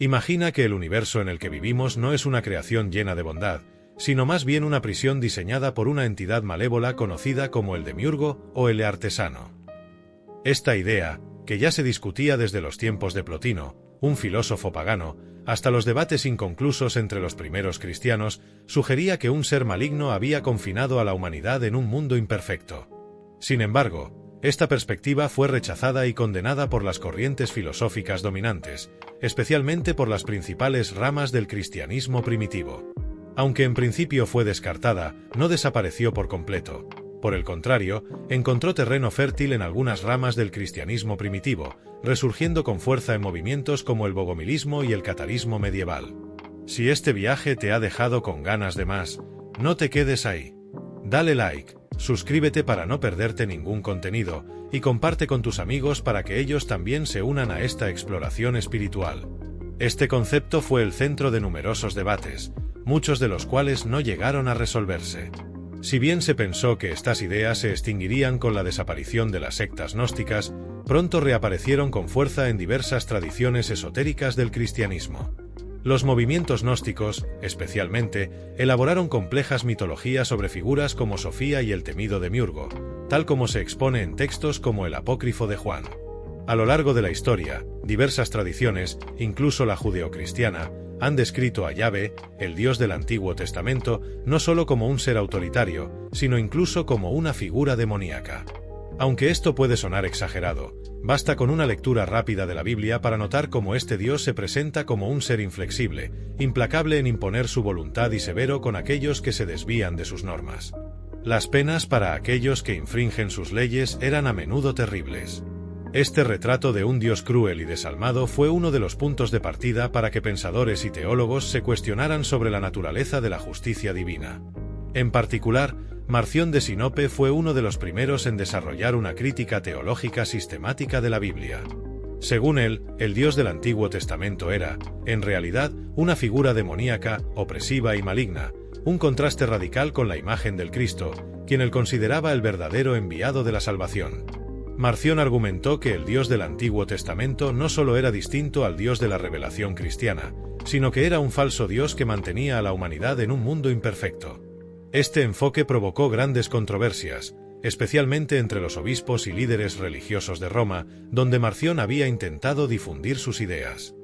Imagina que el universo en el que vivimos no es una creación llena de bondad, sino más bien una prisión diseñada por una entidad malévola conocida como el demiurgo o el artesano. Esta idea, que ya se discutía desde los tiempos de Plotino, un filósofo pagano, hasta los debates inconclusos entre los primeros cristianos, sugería que un ser maligno había confinado a la humanidad en un mundo imperfecto. Sin embargo, esta perspectiva fue rechazada y condenada por las corrientes filosóficas dominantes, especialmente por las principales ramas del cristianismo primitivo. Aunque en principio fue descartada, no desapareció por completo. Por el contrario, encontró terreno fértil en algunas ramas del cristianismo primitivo, resurgiendo con fuerza en movimientos como el bogomilismo y el catarismo medieval. Si este viaje te ha dejado con ganas de más, no te quedes ahí. Dale like, suscríbete para no perderte ningún contenido, y comparte con tus amigos para que ellos también se unan a esta exploración espiritual. Este concepto fue el centro de numerosos debates, muchos de los cuales no llegaron a resolverse. Si bien se pensó que estas ideas se extinguirían con la desaparición de las sectas gnósticas, pronto reaparecieron con fuerza en diversas tradiciones esotéricas del cristianismo. Los movimientos gnósticos, especialmente, elaboraron complejas mitologías sobre figuras como Sofía y el temido Demiurgo, tal como se expone en textos como el Apócrifo de Juan. A lo largo de la historia, diversas tradiciones, incluso la judeocristiana, han descrito a Yahvé, el Dios del Antiguo Testamento, no solo como un ser autoritario, sino incluso como una figura demoníaca. Aunque esto puede sonar exagerado, basta con una lectura rápida de la Biblia para notar cómo este Dios se presenta como un ser inflexible, implacable en imponer su voluntad y severo con aquellos que se desvían de sus normas. Las penas para aquellos que infringen sus leyes eran a menudo terribles. Este retrato de un Dios cruel y desalmado fue uno de los puntos de partida para que pensadores y teólogos se cuestionaran sobre la naturaleza de la justicia divina. En particular, Marción de Sinope fue uno de los primeros en desarrollar una crítica teológica sistemática de la Biblia. Según él, el Dios del Antiguo Testamento era, en realidad, una figura demoníaca, opresiva y maligna, un contraste radical con la imagen del Cristo, quien él consideraba el verdadero enviado de la salvación. Marción argumentó que el Dios del Antiguo Testamento no solo era distinto al Dios de la revelación cristiana, sino que era un falso Dios que mantenía a la humanidad en un mundo imperfecto. Este enfoque provocó grandes controversias, especialmente entre los obispos y líderes religiosos de Roma, donde Marción había intentado difundir sus ideas.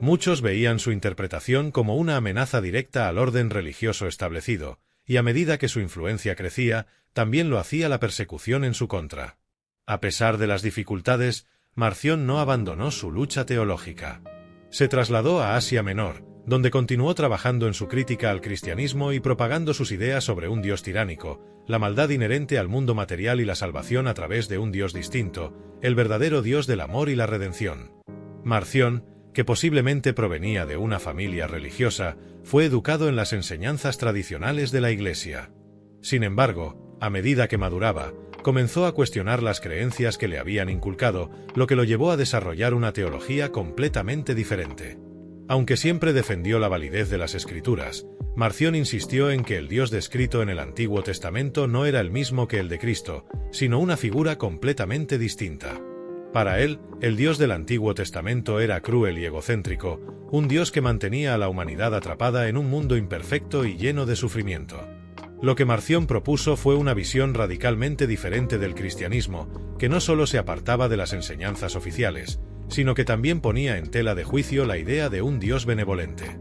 Muchos veían su interpretación como una amenaza directa al orden religioso establecido, y a medida que su influencia crecía, también lo hacía la persecución en su contra. A pesar de las dificultades, Marción no abandonó su lucha teológica. Se trasladó a Asia Menor, donde continuó trabajando en su crítica al cristianismo y propagando sus ideas sobre un Dios tiránico, la maldad inherente al mundo material y la salvación a través de un Dios distinto, el verdadero Dios del amor y la redención. Marción, que posiblemente provenía de una familia religiosa, fue educado en las enseñanzas tradicionales de la Iglesia. Sin embargo, a medida que maduraba, comenzó a cuestionar las creencias que le habían inculcado, lo que lo llevó a desarrollar una teología completamente diferente. Aunque siempre defendió la validez de las Escrituras, Marción insistió en que el Dios descrito en el Antiguo Testamento no era el mismo que el de Cristo, sino una figura completamente distinta. Para él, el Dios del Antiguo Testamento era cruel y egocéntrico, un Dios que mantenía a la humanidad atrapada en un mundo imperfecto y lleno de sufrimiento. Lo que Marción propuso fue una visión radicalmente diferente del cristianismo, que no solo se apartaba de las enseñanzas oficiales, sino que también ponía en tela de juicio la idea de un Dios benevolente.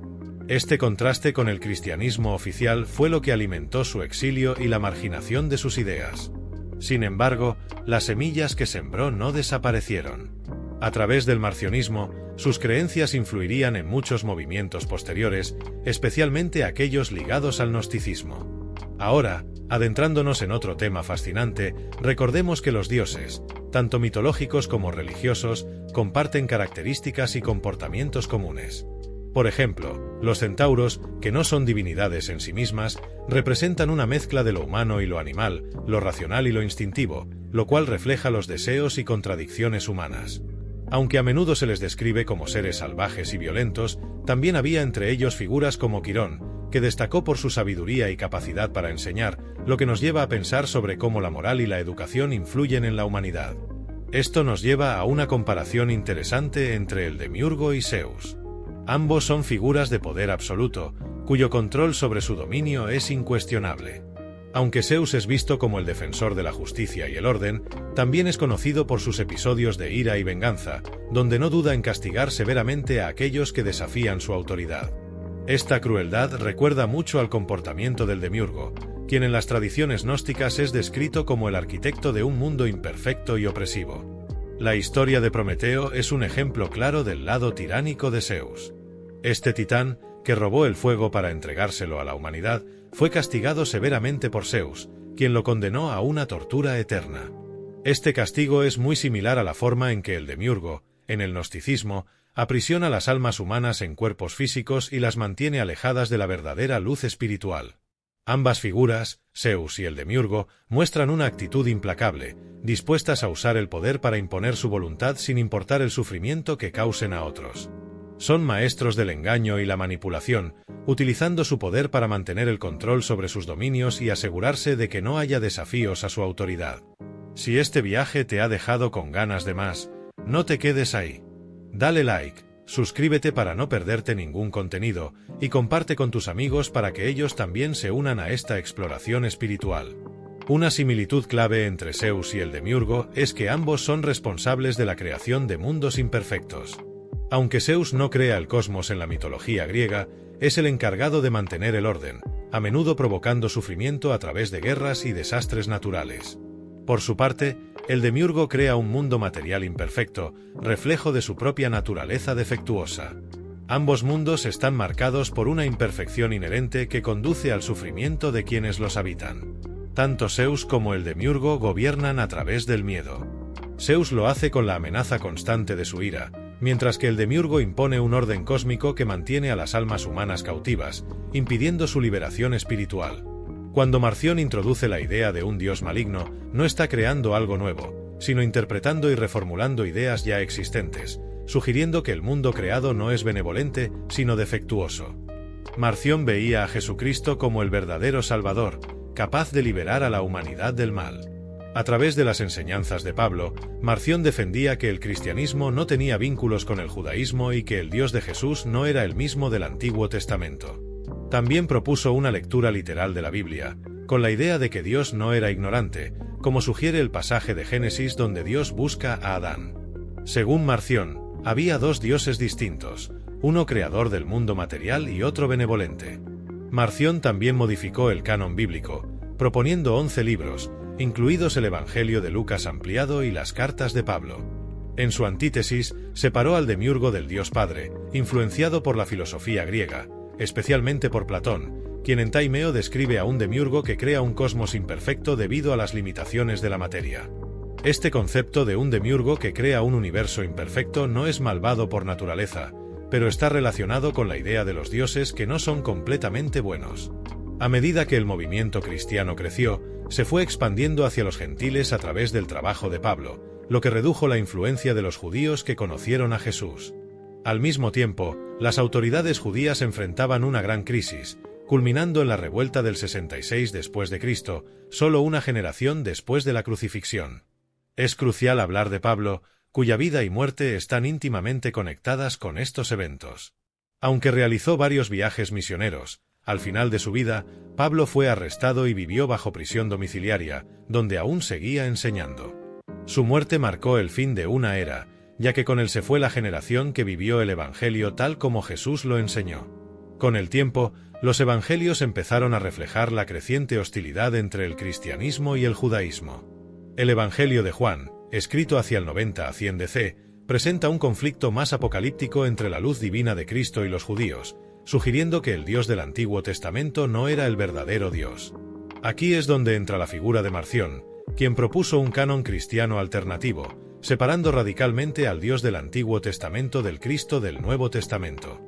Este contraste con el cristianismo oficial fue lo que alimentó su exilio y la marginación de sus ideas. Sin embargo, las semillas que sembró no desaparecieron. A través del marcionismo, sus creencias influirían en muchos movimientos posteriores, especialmente aquellos ligados al gnosticismo. Ahora, adentrándonos en otro tema fascinante, recordemos que los dioses, tanto mitológicos como religiosos, comparten características y comportamientos comunes. Por ejemplo, los centauros, que no son divinidades en sí mismas, representan una mezcla de lo humano y lo animal, lo racional y lo instintivo, lo cual refleja los deseos y contradicciones humanas. Aunque a menudo se les describe como seres salvajes y violentos, también había entre ellos figuras como Quirón, que destacó por su sabiduría y capacidad para enseñar, lo que nos lleva a pensar sobre cómo la moral y la educación influyen en la humanidad. Esto nos lleva a una comparación interesante entre el Demiurgo y Zeus. Ambos son figuras de poder absoluto, cuyo control sobre su dominio es incuestionable. Aunque Zeus es visto como el defensor de la justicia y el orden, también es conocido por sus episodios de ira y venganza, donde no duda en castigar severamente a aquellos que desafían su autoridad. Esta crueldad recuerda mucho al comportamiento del demiurgo, quien en las tradiciones gnósticas es descrito como el arquitecto de un mundo imperfecto y opresivo. La historia de Prometeo es un ejemplo claro del lado tiránico de Zeus. Este titán, que robó el fuego para entregárselo a la humanidad, fue castigado severamente por Zeus, quien lo condenó a una tortura eterna. Este castigo es muy similar a la forma en que el demiurgo, en el gnosticismo, aprisiona las almas humanas en cuerpos físicos y las mantiene alejadas de la verdadera luz espiritual. Ambas figuras, Zeus y el demiurgo, muestran una actitud implacable, dispuestas a usar el poder para imponer su voluntad sin importar el sufrimiento que causen a otros. Son maestros del engaño y la manipulación, utilizando su poder para mantener el control sobre sus dominios y asegurarse de que no haya desafíos a su autoridad. Si este viaje te ha dejado con ganas de más, no te quedes ahí. Dale like, suscríbete para no perderte ningún contenido, y comparte con tus amigos para que ellos también se unan a esta exploración espiritual. Una similitud clave entre Zeus y el demiurgo es que ambos son responsables de la creación de mundos imperfectos. Aunque Zeus no crea el cosmos en la mitología griega, es el encargado de mantener el orden, a menudo provocando sufrimiento a través de guerras y desastres naturales. Por su parte, el demiurgo crea un mundo material imperfecto, reflejo de su propia naturaleza defectuosa. Ambos mundos están marcados por una imperfección inherente que conduce al sufrimiento de quienes los habitan. Tanto Zeus como el demiurgo gobiernan a través del miedo. Zeus lo hace con la amenaza constante de su ira, mientras que el demiurgo impone un orden cósmico que mantiene a las almas humanas cautivas, impidiendo su liberación espiritual. Cuando Marción introduce la idea de un dios maligno, no está creando algo nuevo, sino interpretando y reformulando ideas ya existentes, sugiriendo que el mundo creado no es benevolente, sino defectuoso. Marción veía a Jesucristo como el verdadero Salvador, capaz de liberar a la humanidad del mal. A través de las enseñanzas de Pablo, Marción defendía que el cristianismo no tenía vínculos con el judaísmo y que el Dios de Jesús no era el mismo del Antiguo Testamento. También propuso una lectura literal de la Biblia, con la idea de que Dios no era ignorante, como sugiere el pasaje de Génesis donde Dios busca a Adán. Según Marción, había dos dioses distintos, uno creador del mundo material y otro benevolente. Marción también modificó el canon bíblico, proponiendo 11 libros, incluidos el Evangelio de Lucas ampliado y las cartas de Pablo. En su antítesis, separó al demiurgo del Dios Padre, influenciado por la filosofía griega, especialmente por Platón, quien en Taimeo describe a un demiurgo que crea un cosmos imperfecto debido a las limitaciones de la materia. Este concepto de un demiurgo que crea un universo imperfecto no es malvado por naturaleza, pero está relacionado con la idea de los dioses que no son completamente buenos. A medida que el movimiento cristiano creció, se fue expandiendo hacia los gentiles a través del trabajo de Pablo, lo que redujo la influencia de los judíos que conocieron a Jesús. Al mismo tiempo, las autoridades judías enfrentaban una gran crisis, culminando en la revuelta del 66 después de Cristo, solo una generación después de la crucifixión. Es crucial hablar de Pablo, cuya vida y muerte están íntimamente conectadas con estos eventos. Aunque realizó varios viajes misioneros, al final de su vida, Pablo fue arrestado y vivió bajo prisión domiciliaria, donde aún seguía enseñando. Su muerte marcó el fin de una era, ya que con él se fue la generación que vivió el Evangelio tal como Jesús lo enseñó. Con el tiempo, los evangelios empezaron a reflejar la creciente hostilidad entre el cristianismo y el judaísmo. El Evangelio de Juan, escrito hacia el 90 a 100 DC, presenta un conflicto más apocalíptico entre la luz divina de Cristo y los judíos, sugiriendo que el Dios del Antiguo Testamento no era el verdadero Dios. Aquí es donde entra la figura de Marción, quien propuso un canon cristiano alternativo, separando radicalmente al Dios del Antiguo Testamento del Cristo del Nuevo Testamento.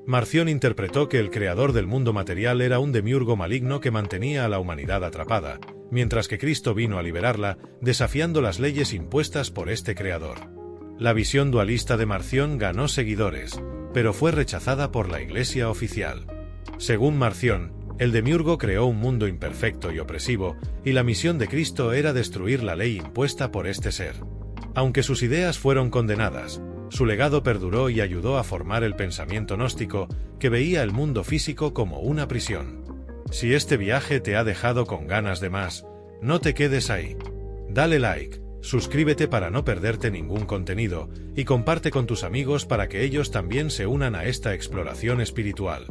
Marción interpretó que el creador del mundo material era un demiurgo maligno que mantenía a la humanidad atrapada, mientras que Cristo vino a liberarla, desafiando las leyes impuestas por este creador. La visión dualista de Marción ganó seguidores, pero fue rechazada por la Iglesia oficial. Según Marción, el demiurgo creó un mundo imperfecto y opresivo, y la misión de Cristo era destruir la ley impuesta por este ser. Aunque sus ideas fueron condenadas, Su legado perduró y ayudó a formar el pensamiento gnóstico que veía el mundo físico como una prisión. Si este viaje te ha dejado con ganas de más, no te quedes ahí. Dale like, suscríbete para no perderte ningún contenido y comparte con tus amigos para que ellos también se unan a esta exploración espiritual.